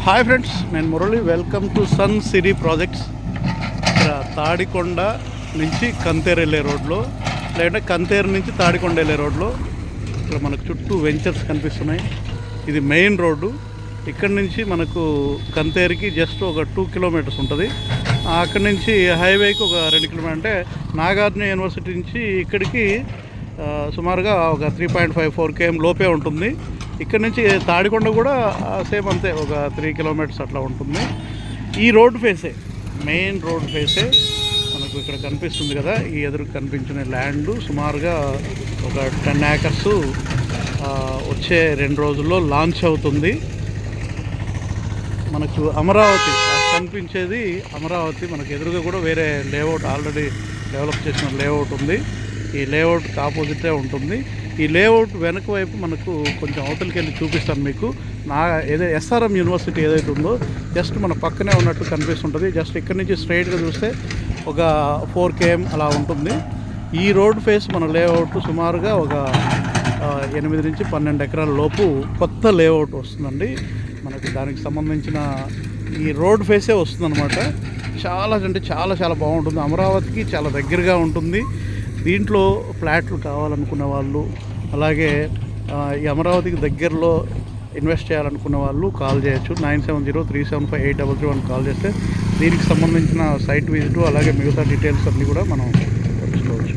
Hi friends, నేను Murali. Welcome to sun city projects. ఇక్కడ తాడికొండ నుంచి కంతేరు వెళ్ళే రోడ్లో, లేదంటే కంతేరు నుంచి తాడికొండ వెళ్ళే రోడ్లో ఇక్కడ మనకు చుట్టూ వెంచర్స్ కనిపిస్తున్నాయి. ఇది మెయిన్ రోడ్డు. ఇక్కడ నుంచి మనకు కంతేరుకి జస్ట్ ఒక 2 కిలోమీటర్స్ ఉంటుంది. అక్కడి నుంచి హైవేకి ఒక 2 కిలోమీటర్, అంటే నాగార్జున యూనివర్సిటీ నుంచి ఇక్కడికి సుమారుగా ఒక 3.54 km లోపే ఉంటుంది. ఇక్కడ నుంచి తాడికొండ కూడా సేమ్ అంతే, ఒక 3 కిలోమీటర్స్ అట్లా ఉంటుంది. ఈ రోడ్ ఫేసే, మెయిన్ రోడ్ ఫేసే మనకు ఇక్కడ కనిపిస్తుంది కదా. ఈ ఎదురు కనిపించిన ల్యాండ్ సుమారుగా ఒక 10 acres వచ్చే 2 రోజుల్లో లాంచ్ అవుతుంది. మనకు అమరావతి కనిపించేది అమరావతి. మనకు ఎదురుగా కూడా వేరే లేఅవుట్ ఆల్రెడీ డెవలప్ చేసిన లేఅవుట్ ఉంది. ఈ లేఅవుట్కి ఆపోజిటే ఉంటుంది. ఈ లేఅవుట్ వెనక వైపు మనకు కొంచెం అవతలికి వెళ్ళి చూపిస్తాను మీకు. ఎస్ఆర్ఎం యూనివర్సిటీ ఏదైతే ఉందో జస్ట్ మన పక్కనే ఉన్నట్టు కనిపిస్తుంటుంది. జస్ట్ ఇక్కడ నుంచి స్ట్రైట్గా చూస్తే ఒక 4 km అలా ఉంటుంది. ఈ రోడ్ ఫేస్ మన లేఅవుట్ సుమారుగా ఒక 8 నుంచి 12 ఎకరాల లోపు కొత్త లేఅవుట్ వస్తుందండి. మనకి దానికి సంబంధించిన ఈ రోడ్ ఫేసే వస్తుందన్నమాట. చాలా అంటే చాలా చాలా బాగుంటుంది. అమరావతికి చాలా దగ్గరగా ఉంటుంది. దీంట్లో ఫ్లాట్లు కావాలనుకున్న వాళ్ళు, అలాగే ఈ అమరావతికి దగ్గరలో ఇన్వెస్ట్ చేయాలనుకున్న వాళ్ళు కాల్ చేయొచ్చు. 9703758031 కాల్ చేస్తే దీనికి సంబంధించిన సైట్ విజిట్ అలాగే మిగతా డీటెయిల్స్ అన్నీ కూడా మనం తెలుసుకోవచ్చు.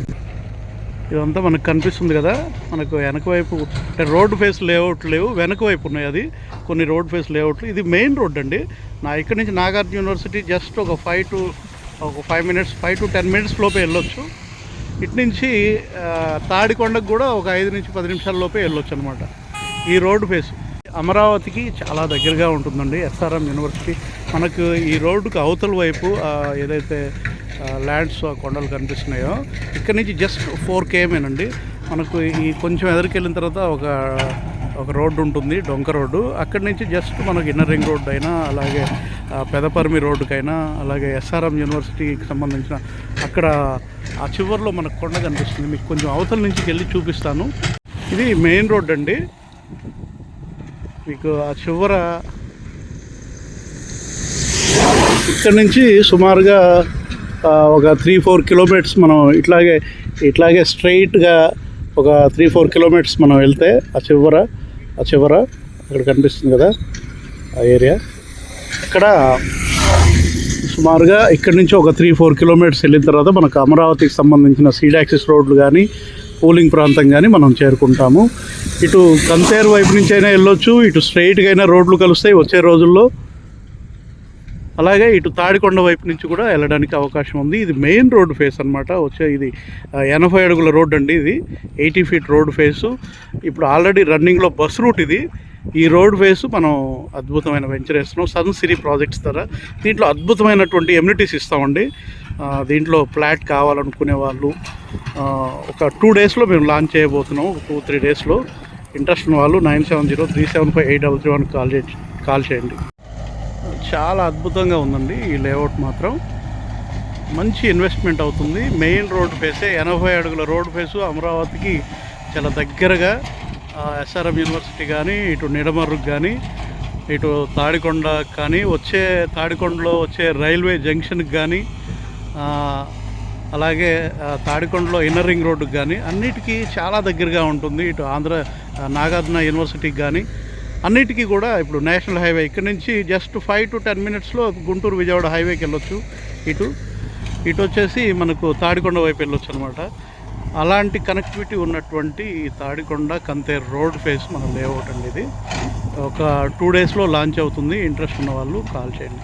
ఇదంతా మనకు కనిపిస్తుంది కదా. మనకు వెనక వైపు అంటే రోడ్ ఫేస్ లేఅవుట్ లేవు, వెనక వైపు ఉన్నాయి అది కొన్ని రోడ్ ఫేస్ లేఅవుట్లు. ఇది మెయిన్ రోడ్ అండి. ఇక్కడి నుంచి నాగార్జున యూనివర్సిటీ జస్ట్ ఒక 5 to 10 minutes లోపే వెళ్ళొచ్చు. ఇటు నుంచి తాడికొండకు కూడా ఒక 5 నుంచి 10 నిమిషాల లోపే వెళ్ళొచ్చు అనమాట. ఈ రోడ్డు ఫేస్ అమరావతికి చాలా దగ్గరగా ఉంటుందండి. ఎస్ఆర్ఎం యూనివర్సిటీ మనకు ఈ రోడ్డుకు అవతల వైపు ఏదైతే ల్యాండ్స్ కొండలు కనిపిస్తున్నాయో ఇక్కడ నుంచి జస్ట్ 4 km అండి. మనకు ఈ కొంచెం ఎదురుకి వెళ్ళిన తర్వాత ఒక రోడ్డు ఉంటుంది, డొంక రోడ్డు. అక్కడి నుంచి జస్ట్ మనకు ఇన్నర్ రింగ్ రోడ్డు అయినా, అలాగే పెదపర్మి రోడ్డుకైనా, అలాగే ఎస్ఆర్ఎం యూనివర్సిటీకి సంబంధించిన అక్కడ ఆ చివరిలో మనకు కొండ కనిపిస్తుంది. మీకు కొంచెం అవతల నుంచి వెళ్ళి చూపిస్తాను. ఇది మెయిన్ రోడ్ అండి. మీకు ఆ చివర ఇక్కడ నుంచి సుమారుగా ఒక 3-4 kilometers మనం ఇట్లాగే స్ట్రైట్గా ఒక 3-4 kilometers మనం వెళ్తే ఆ చివర అక్కడ కనిపిస్తుంది కదా ఆ ఏరియా. ఇక్కడ సుమారుగా ఇక్కడ నుంచి ఒక 3-4 kilometers వెళ్ళిన తర్వాత మనకు అమరావతికి సంబంధించిన సీడ్ యాక్సిస్ రోడ్లు కానీ, పూలింగ్ ప్రాంతం కానీ మనం చేరుకుంటాము. ఇటు కంతేరు వైపు నుంచి అయినా వెళ్ళొచ్చు, ఇటు స్ట్రైట్గా అయినా రోడ్లు కలుస్తాయి వచ్చే రోజుల్లో. అలాగే ఇటు తాడికొండ వైపు నుంచి కూడా వెళ్ళడానికి అవకాశం ఉంది. ఇది మెయిన్ రోడ్ ఫేస్ అనమాట. ఇది 80 అడుగుల రోడ్ అండి. ఇది 80 feet రోడ్ ఫేసు. ఇప్పుడు ఆల్రెడీ రన్నింగ్లో బస్ రూట్ ఇది. ఈ రోడ్ ఫేసు మనం అద్భుతమైన వెంచర్ వేస్తున్నాం సన్ సిటీ ప్రాజెక్ట్స్ ద్వారా. దీంట్లో అద్భుతమైనటువంటి ఎమ్యూనిటీస్ ఇస్తామండి. దీంట్లో ఫ్లాట్ కావాలనుకునే వాళ్ళు ఒక 2 daysలో మేము లాంచ్ చేయబోతున్నాం. 2-3 daysలో ఇంట్రెస్ట్ ఉన్న వాళ్ళు 9703758031 కాల్ చేయండి. చాలా అద్భుతంగా ఉందండి ఈ లేఅవుట్ మాత్రం. మంచి ఇన్వెస్ట్మెంట్ అవుతుంది. మెయిన్ రోడ్ ఫేసే, 80 అడుగుల రోడ్ ఫేసు. అమరావతికి చాలా దగ్గరగా ఎస్ఆర్ఎం యూనివర్సిటీ కానీ, ఇటు నిడమర్రుకు కానీ, ఇటు తాడికొండ కానీ, తాడికొండలో వచ్చే రైల్వే జంక్షన్కి కానీ, అలాగే తాడికొండలో ఇన్నర్ రింగ్ రోడ్డుకి కానీ అన్నిటికీ చాలా దగ్గరగా ఉంటుంది. ఇటు నాగార్జున యూనివర్సిటీకి కానీ అన్నిటికీ కూడా ఇప్పుడు నేషనల్ హైవే ఇక్కడ నుంచి జస్ట్ 5 to 10 minutesలో గుంటూరు విజయవాడ హైవేకి వెళ్ళొచ్చు. ఇటు వచ్చేసి మనకు తాడికొండ వైపు వెళ్ళొచ్చు అనమాట. అలాంటి కనెక్టివిటీ ఉన్నటువంటి తాడికొండ కంతేరు రోడ్ ఫేస్ మన లేఅవుట్ అండి. ఇది ఒక 2 daysలో లాంచ్ అవుతుంది. ఇంట్రెస్ట్ ఉన్న వాళ్ళు కాల్ చేయండి.